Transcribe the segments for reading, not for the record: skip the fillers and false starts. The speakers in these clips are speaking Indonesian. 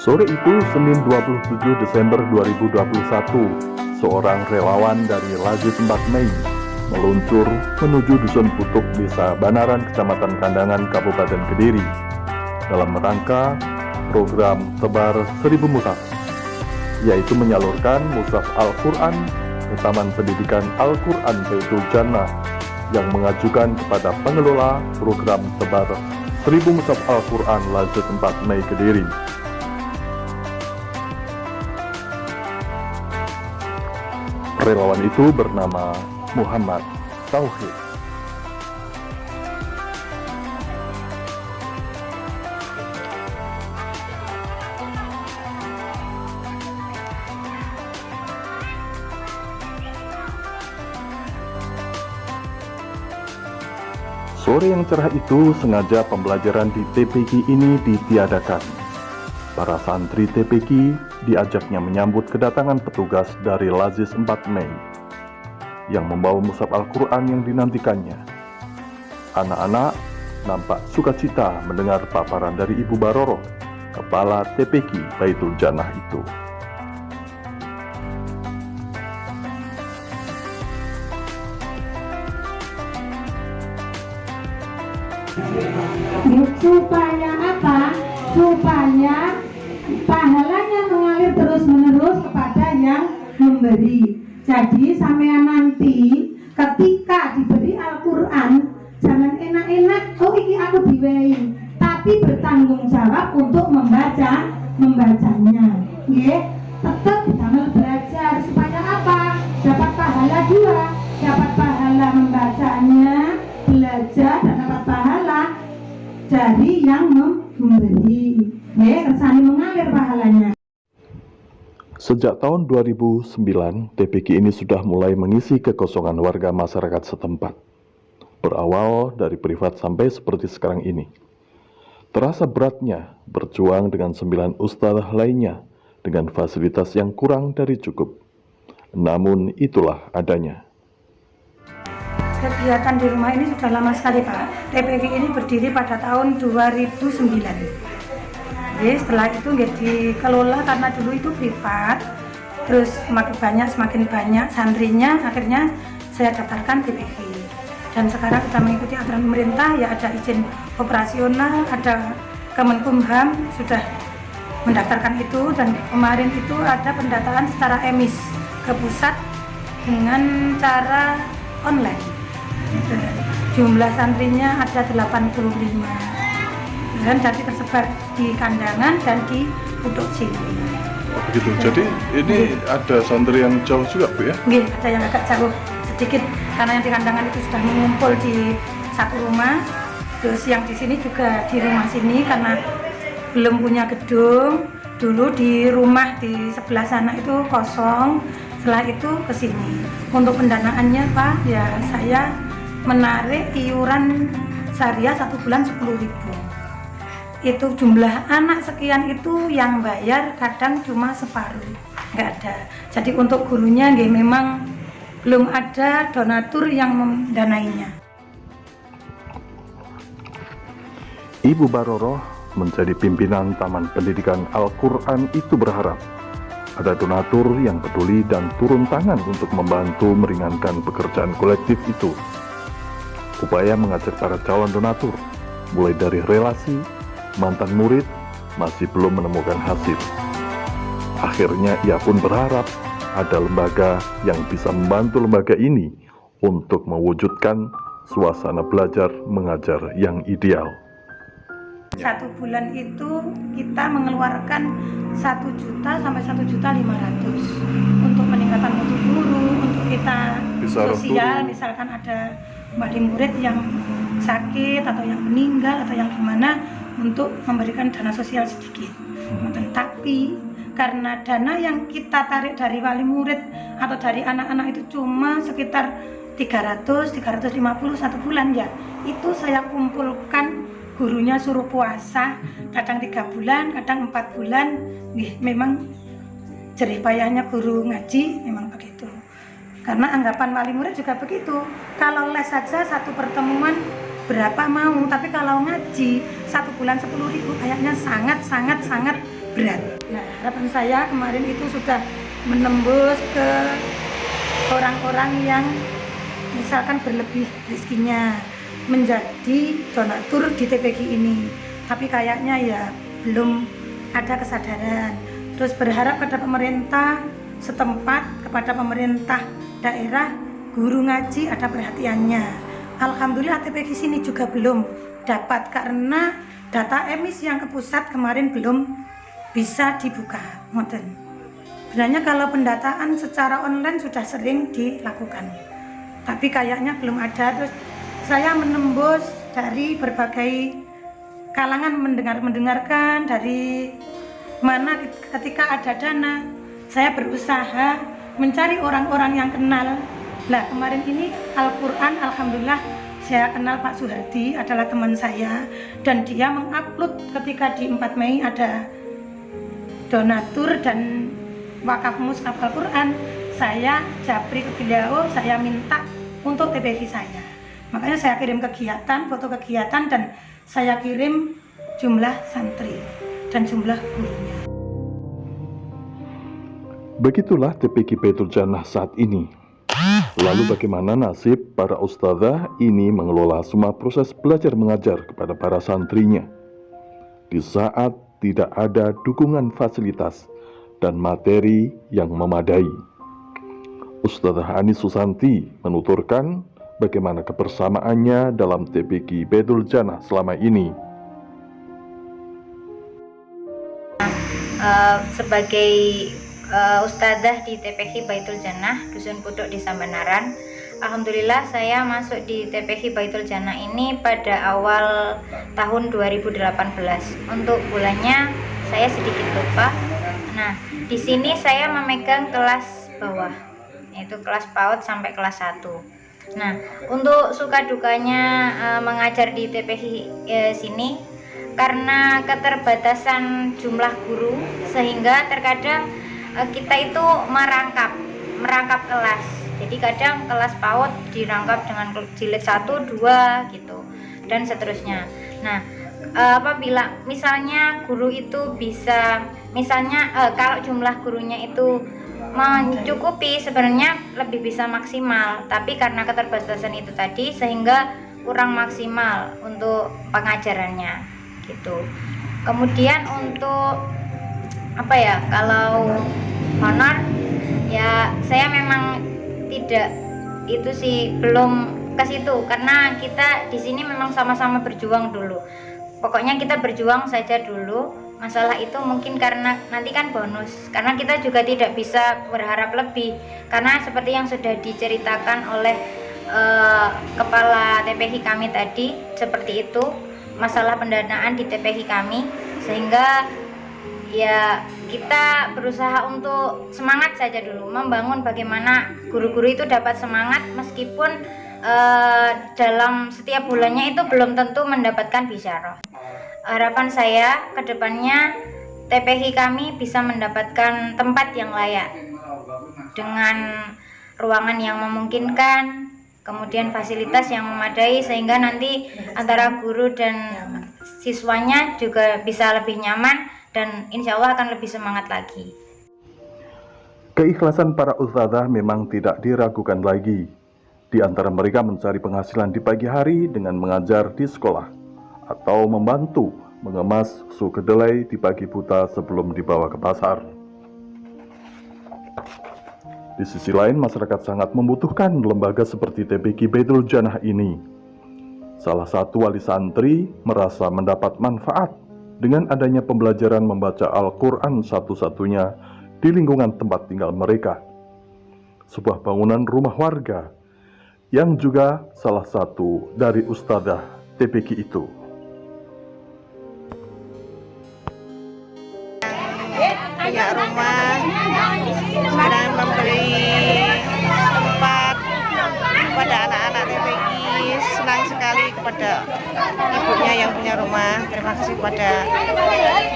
Sore itu, Senin 27 Desember 2021, seorang relawan dari Lazi 4 Mei meluncur menuju Dusun Putuk, Desa Banaran, Kecamatan Kandangan, Kabupaten Kediri, dalam rangka program Tebar 1000 Mushaf, yaitu menyalurkan mushaf Al-Quran ke Taman Pendidikan Al-Quran Baitul Jannah yang mengajukan kepada pengelola program Tebar 1000 Mushaf Al-Quran Lazi 4 Mei Kediri. Relawan itu bernama Muhammad Tauhid. Sore yang cerah itu sengaja pembelajaran di TPQ ini ditiadakan. Para santri TPQ diajaknya menyambut kedatangan petugas dari Lazi 4 Mei yang membawa mushaf Al-Quran yang dinantikannya. Anak-anak nampak sukacita mendengar paparan dari Ibu Baroroh, kepala TPQ Baitul Jannah itu. Supaya apa? Supaya pahalanya mengalir terus-menerus kepada yang memberi. Jadi sampean nanti ketika diberi Al-Quran, jangan enak-enak, oh ini aku diwehi, tapi bertanggung jawab untuk membacanya. Tetap sambil belajar supaya apa? Dapat pahala dua, dapat pahala membacanya, belajar, dan dapat pahala dari yang memberi. Kersane mengalir pahalanya. Sejak tahun 2009, TPQ ini sudah mulai mengisi kekosongan warga masyarakat setempat. Berawal dari privat sampai seperti sekarang ini. Terasa beratnya berjuang dengan 9 ustadzah lainnya dengan fasilitas yang kurang dari cukup. Namun itulah adanya. Kegiatan di rumah ini sudah lama sekali, Pak. TPQ ini berdiri pada tahun 2009. Setelah itu dikelola karena dulu itu privat, terus semakin banyak santrinya, akhirnya saya daftarkan TPQ. Dan sekarang sudah mengikuti aturan pemerintah, ya ada izin operasional, ada Kemenkumham sudah mendaftarkan itu, dan kemarin itu ada pendataan secara emis ke pusat dengan cara online. Jumlah santrinya ada 85 dan jadi tersebar di Kandangan dan di Putuk sini. Begitu. Jadi ini ada santri yang jauh juga, Bu, ya? Nggih, ada yang agak jauh sedikit karena yang di Kandangan itu sudah mengumpul di satu rumah. Terus yang di sini juga di rumah sini karena belum punya gedung. Dulu di rumah di sebelah sana itu kosong. Setelah itu ke sini. Untuk pendanaannya, Pak, ya saya menarik iuran syariah 1 bulan 10.000. Itu jumlah anak sekian itu yang bayar kadang cuma separuh, nggak ada. Jadi untuk gurunya memang belum ada donatur yang mendanainya. Ibu Baroroh menjadi pimpinan Taman Pendidikan Al-Quran itu berharap ada donatur yang peduli dan turun tangan untuk membantu meringankan pekerjaan kolektif itu. Upaya mengajak para calon donatur, mulai dari relasi, mantan murid, masih belum menemukan hasil. Akhirnya ia pun berharap ada lembaga yang bisa membantu lembaga ini untuk mewujudkan suasana belajar mengajar yang ideal. 1 bulan itu kita mengeluarkan 1 juta sampai 1.500.000 untuk meningkatkan mutu guru, untuk kita sosial, misalkan ada wali murid yang sakit atau yang meninggal atau yang gimana, untuk memberikan dana sosial sedikit. Tapi karena dana yang kita tarik dari wali murid atau dari anak-anak itu cuma sekitar 350 1 bulan, ya itu saya kumpulkan, gurunya suruh puasa kadang 3 bulan, kadang 4 bulan. Memang jerih payahnya guru ngaji memang begitu. Karena anggapan wali murid juga begitu, kalau les saja 1 pertemuan berapa mau, tapi kalau ngaji 1 bulan 10.000 kayaknya sangat berat. Nah, harapan saya kemarin itu sudah menembus ke orang-orang yang misalkan berlebih rezekinya menjadi donatur di TPG ini, tapi kayaknya ya belum ada kesadaran. Terus berharap pada pemerintah setempat, kepada pemerintah daerah, guru ngaji ada perhatiannya. Alhamdulillah TPG sini juga belum dapat karena data emis yang ke pusat kemarin belum bisa dibuka. Sebenarnya kalau pendataan secara online sudah sering dilakukan, tapi kayaknya belum ada. Terus saya menembus dari berbagai kalangan, mendengarkan dari mana ketika ada dana, saya berusaha mencari orang-orang yang kenal. Lah kemarin ini Al-Quran, alhamdulillah saya kenal Pak Suhardi, adalah teman saya, dan dia mengupload ketika di 4 Mei ada donatur dan wakaf mushaf Al-Quran. Saya japri ke beliau, saya minta untuk TPG saya. Makanya saya kirim kegiatan, foto kegiatan, dan saya kirim jumlah santri dan jumlah gurunya. Begitulah TPG Baitul Jannah saat ini. Lalu bagaimana nasib para ustadzah ini mengelola semua proses belajar mengajar kepada para santrinya di saat tidak ada dukungan fasilitas dan materi yang memadai? Ustadzah Ani Susanti menuturkan bagaimana kebersamaannya dalam TPG Baitul Jannah selama ini. Sebagai ustadzah di TPG Baitul Jannah Dusun Puduk Desa Banaran, alhamdulillah saya masuk di TPG Baitul Jannah ini pada awal tahun 2018. Untuk bulannya saya sedikit lupa. Nah, di sini saya memegang kelas bawah, yaitu kelas PAUD sampai kelas 1. Nah, untuk suka dukanya mengajar di TPG sini, karena keterbatasan jumlah guru, sehingga terkadang kita itu merangkap kelas. Jadi kadang kelas PAUD dirangkap dengan jilid 1, 2 gitu, dan seterusnya. Nah, apabila misalnya guru itu bisa, misalnya kalau jumlah gurunya itu mencukupi, sebenarnya lebih bisa maksimal, tapi karena keterbatasan itu tadi sehingga kurang maksimal untuk pengajarannya gitu. Kemudian untuk apa ya, kalau honor ya saya memang tidak itu sih, belum ke situ, karena kita di sini memang sama-sama berjuang dulu. Pokoknya kita berjuang saja dulu. Masalah itu mungkin karena nanti kan bonus, karena kita juga tidak bisa berharap lebih, karena seperti yang sudah diceritakan oleh kepala TPG kami tadi, seperti itu masalah pendanaan di TPG kami, sehingga ya kita berusaha untuk semangat saja dulu, membangun bagaimana guru-guru itu dapat semangat meskipun dalam setiap bulannya itu belum tentu mendapatkan bisyarah. Harapan saya ke depannya TPG kami bisa mendapatkan tempat yang layak dengan ruangan yang memungkinkan, kemudian fasilitas yang memadai, sehingga nanti antara guru dan siswanya juga bisa lebih nyaman dan insya Allah akan lebih semangat lagi. Keikhlasan para ustadzah memang tidak diragukan lagi. Di antara mereka mencari penghasilan di pagi hari dengan mengajar di sekolah, atau membantu mengemas susu kedelai di pagi buta sebelum dibawa ke pasar. Di sisi lain, masyarakat sangat membutuhkan lembaga seperti TPG Baitul Jannah ini. Salah satu wali santri merasa mendapat manfaat dengan adanya pembelajaran membaca Al-Quran satu-satunya di lingkungan tempat tinggal mereka. Sebuah bangunan rumah warga yang juga salah satu dari ustadzah TPG itu. Punya rumah dan memberi tempat kepada anak-anak TPG. Senang sekali kepada ibunya yang punya rumah. Terima kasih kepada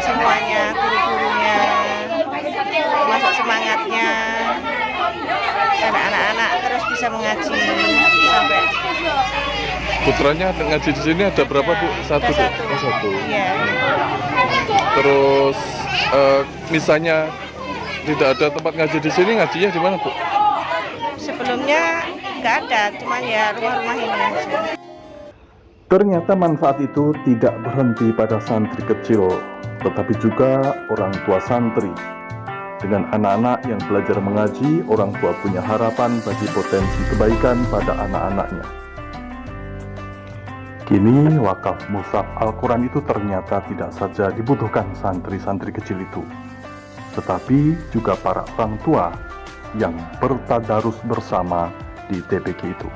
semuanya, guru-gurunya, termasuk semangatnya, dan anak-anak terus bisa mengaji sampai. Putranya ngaji di sini ada berapa, Bu? Satu. Iya. Terus misalnya tidak ada tempat ngaji di sini, ngajinya di mana, Bu? Sebelumnya nggak ada, cuman ya rumah-rumah ini aja. Ternyata manfaat itu tidak berhenti pada santri kecil, tetapi juga orang tua santri. Dengan anak-anak yang belajar mengaji, orang tua punya harapan bagi potensi kebaikan pada anak-anaknya. Kini wakaf mushaf Al-Quran itu ternyata tidak saja dibutuhkan santri-santri kecil itu, tetapi juga para orang tua yang bertadarus bersama di TPK itu.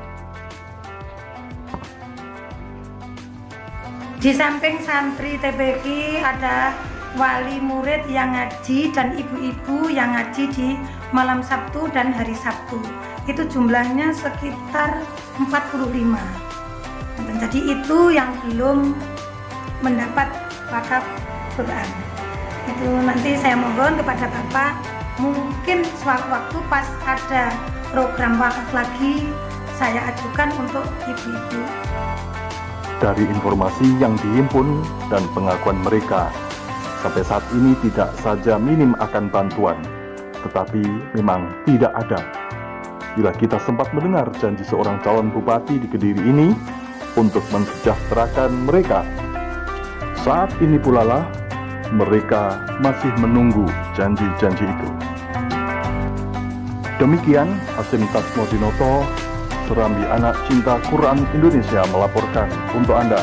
Di samping santri TPK ada wali murid yang ngaji dan ibu-ibu yang ngaji di malam Sabtu dan hari Sabtu. Itu jumlahnya sekitar 45. Jadi itu yang belum mendapat wakaf Quran. Itu nanti saya mohon kepada Bapak, mungkin sewaktu-waktu pas ada program wakaf lagi saya ajukan untuk ibu-ibu. Dari informasi yang dihimpun dan pengakuan mereka, sampai saat ini tidak saja minim akan bantuan, tetapi memang tidak ada. Bila kita sempat mendengar janji seorang calon bupati di Kediri ini untuk mensejahterakan mereka, saat ini pula lah mereka masih menunggu janji-janji itu. Demikian Hasim Tasmodinoto, Serambi Anak Cinta Quran Indonesia melaporkan untuk Anda.